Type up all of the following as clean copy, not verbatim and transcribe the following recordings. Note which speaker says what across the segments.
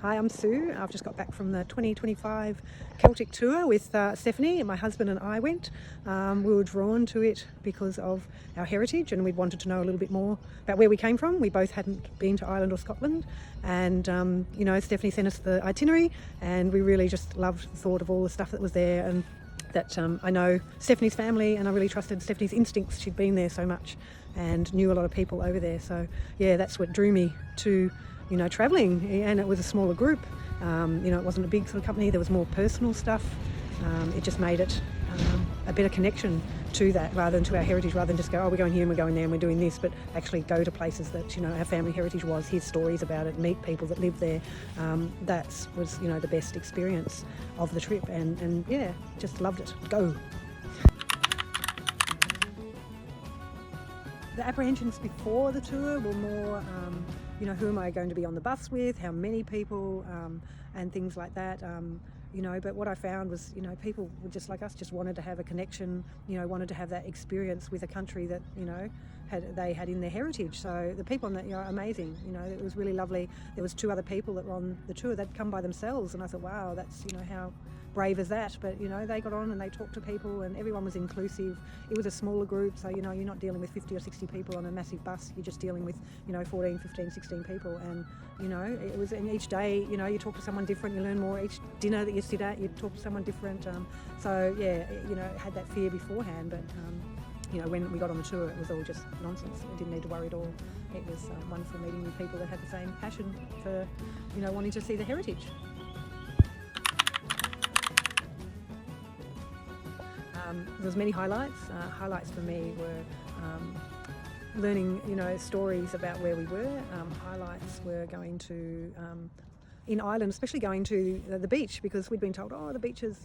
Speaker 1: Hi, I'm Sue. I've just got back from the 2025 Celtic tour with Stephanie. My husband and I went. We were drawn to it because of our heritage, and we wanted to know a little bit more about where we came from. We both hadn't been to Ireland or Scotland, and Stephanie sent us the itinerary, and we really just loved the thought of all the stuff that was there, and that I know Stephanie's family, and I really trusted Stephanie's instincts. She'd been there so much and knew a lot of people over there. So yeah, that's what drew me to travelling, and it was a smaller group. It wasn't a big sort of company. There was more personal stuff. It just made it a better connection to that, rather than to our heritage, rather than just go, oh, we're going here and we're going there and we're doing this, but actually go to places that our family heritage was, hear stories about it, meet people that live there. That was the best experience of the trip, and yeah, just loved it. Go. The apprehensions before the tour were more, who am I going to be on the bus with, how many people, and things like that. But what I found was, people were just like us, just wanted to have a connection, wanted to have that experience with a country that, they had in their heritage. So the people on that, amazing. It was really lovely. There was 2 other people that were on the tour. They'd come by themselves, and I thought, wow, that's, how brave is that? But they got on and they talked to people, and everyone was inclusive. It was a smaller group, so you're not dealing with 50 or 60 people on a massive bus. You're just dealing with 14, 15, 16 people, and it was, and each day you talk to someone different, you learn more. Each dinner that you sit at, you talk to someone different. So yeah, had that fear beforehand, but when we got on the tour, it was all just nonsense. I didn't need to worry at all. It was wonderful meeting with people that had the same passion for wanting to see the heritage. There was many highlights. Highlights for me were learning, stories about where we were. Highlights were going to, in Ireland, especially going to the beach, because we'd been told, oh, the beaches,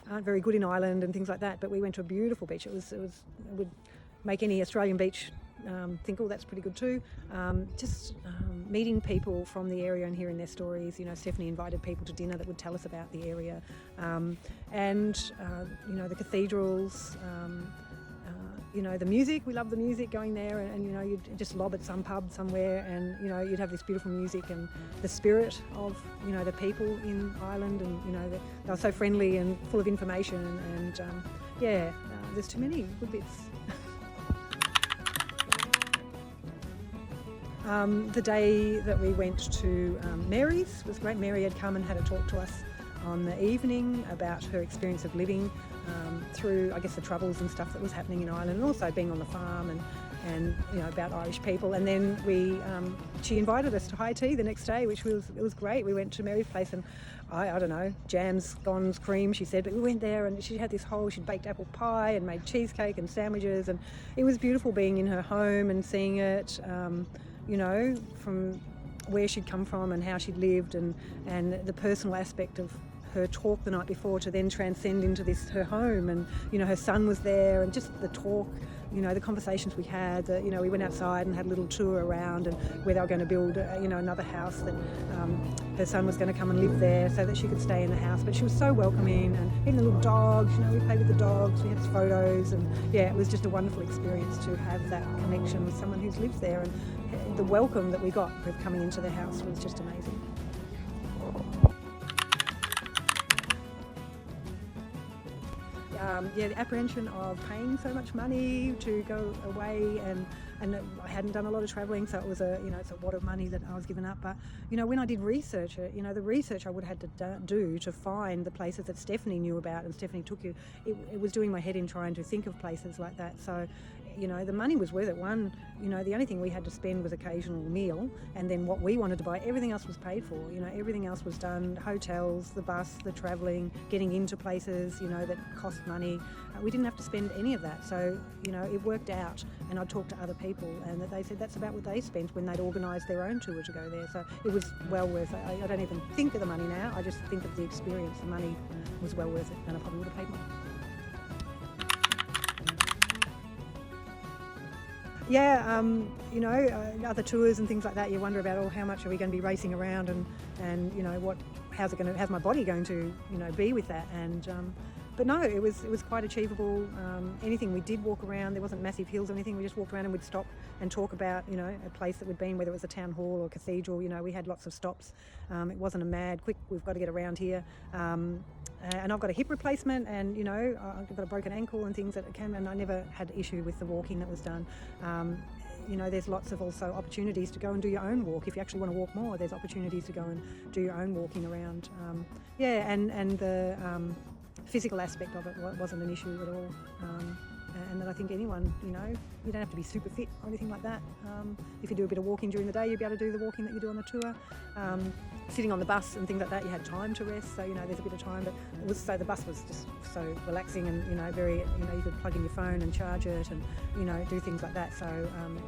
Speaker 1: aren't very good in Ireland and things like that. But we went to a beautiful beach. It would make any Australian beach think, oh, that's pretty good too. Meeting people from the area and hearing their stories. Stephanie invited people to dinner that would tell us about the area, the cathedrals, the music. We love the music, going there, and you'd just lob at some pub somewhere, and you'd have this beautiful music, and the spirit of the people in Ireland, and they were so friendly and full of information, and there's too many good bits. The day that we went to Mary's was great. Mary had come and had a talk to us on the evening about her experience of living through, I guess, the troubles and stuff that was happening in Ireland, and also being on the farm, and about Irish people. And then she invited us to high tea the next day, which was great. We went to Mary's place, and I don't know, jams, scones, cream, she said, but we went there and she had she'd baked apple pie and made cheesecake and sandwiches, and it was beautiful being in her home and seeing it, from where she'd come from and how she'd lived, and the personal aspect of her talk the night before to then transcend into her home, and her son was there, and just the talk, the conversations we had. We went outside and had a little tour around, and where they were going to build another house that her son was going to come and live there so that she could stay in the house. But she was so welcoming, and even the little dogs, we played with the dogs, we had photos, and yeah, it was just a wonderful experience to have that connection with someone who's lived there, and the welcome that we got with coming into the house was just amazing. The apprehension of paying so much money to go away, and I hadn't done a lot of travelling, so it was it's a wad of money that I was giving up. But when I did research it, the research I would have had to do to find the places that Stephanie knew about, and Stephanie took you, it was doing my head in trying to think of places like that. So the money was worth it. The only thing we had to spend was occasional meal, and then what we wanted to buy, everything else was paid for. Everything else was done, hotels, the bus, the travelling, getting into places, that cost money. We didn't have to spend any of that. So, it worked out, and I talked to other people, and they said that's about what they spent when they'd organised their own tour to go there. So it was well worth it. I don't even think of the money now, I just think of the experience. The money was well worth it, and I probably would have paid more. Yeah, other tours and things like that, you wonder about, how much are we going to be racing around, and how's my body going to, be with that, and But no, it was quite achievable. Anything we did walk around, there wasn't massive hills or anything. We just walked around and we'd stop and talk about, a place that we'd been, whether it was a town hall or a cathedral. We had lots of stops. It wasn't a mad, quick, we've got to get around here. And I've got a hip replacement, and I've got a broken ankle and things that came, and I never had issue with the walking that was done. There's lots of also opportunities to go and do your own walk. If you actually want to walk more, there's opportunities to go and do your own walking around. And the physical aspect of it wasn't an issue at all. And that I think anyone, you don't have to be super fit or anything like that. If you do a bit of walking during the day, you'll be able to do the walking that you do on the tour. Sitting on the bus and things like that, you had time to rest, so there's a bit of time. But the bus was just so relaxing, and very, you could plug in your phone and charge it, and do things like that. So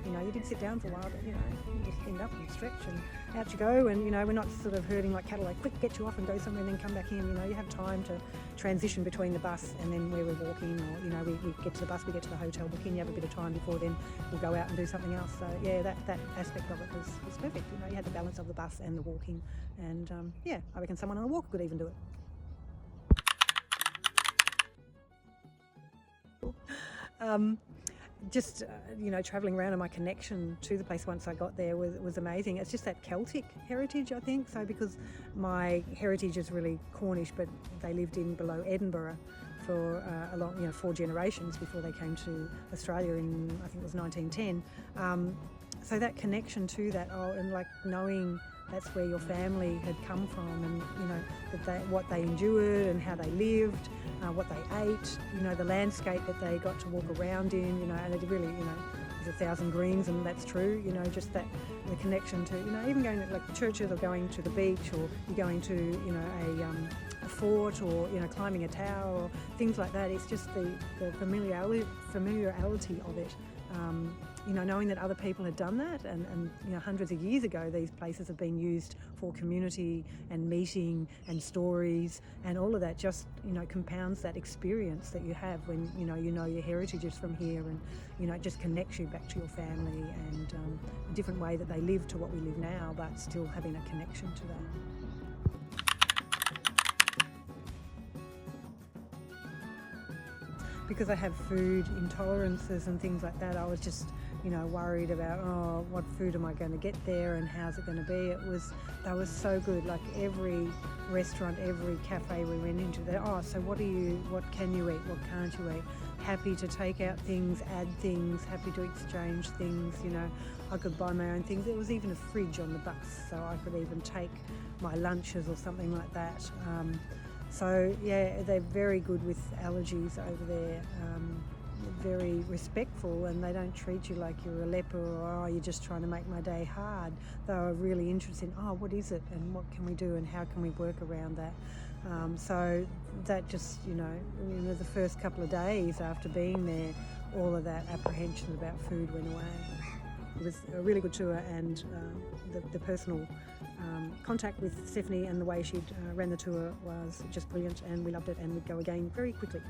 Speaker 1: you did sit down for a while, but you just end up and stretch, and out you go. And we're not sort of herding like cattle, like quick, get you off and go somewhere and then come back in. You have time to transition between the bus and then where we're walking, or we get to the bus, we get to the hotel booking. You have a bit of time before then we'll go out and do something else. So that aspect of it was perfect. You had the balance of the bus and the walking, and I reckon someone on a walk could even do it. Travelling around, and my connection to the place once I got there was amazing. It's just that Celtic heritage, I think. So because my heritage is really Cornish, but they lived in below Edinburgh for a long, 4 generations before they came to Australia in, I think it was 1910. So that connection to that, and like knowing that's where your family had come from, and what they endured and how they lived, what they ate, the landscape that they got to walk around in, and it really, there's 1,000 greens, and that's true, just that the connection to, even going to like churches, or going to the beach, or you're going to, a fort, or climbing a tower, or things like that. It's just the familiarity of it. Knowing that other people had done that, and hundreds of years ago, these places have been used for community and meeting and stories, and all of that just compounds that experience that you have when your heritage is from here, and it just connects you back to your family, and a different way that they live to what we live now, but still having a connection to that. Because I have food intolerances and things like that, I was just worried about, what food am I going to get there, and how's it going to be. That was so good. Like every restaurant, every cafe we went into, so what can you eat, what can't you eat? Happy to take out things, add things, happy to exchange things. I could buy my own things. There was even a fridge on the bus, so I could even take my lunches or something like that. So they're very good with allergies over there. Very respectful, and they don't treat you like you're a leper, or you're just trying to make my day hard. They were really interested in what is it, and what can we do, and how can we work around that. So that just the first couple of days after being there, all of that apprehension about food went away. It was a really good tour, and the personal contact with Stephanie and the way she ran the tour was just brilliant, and we loved it, and we'd go again very quickly.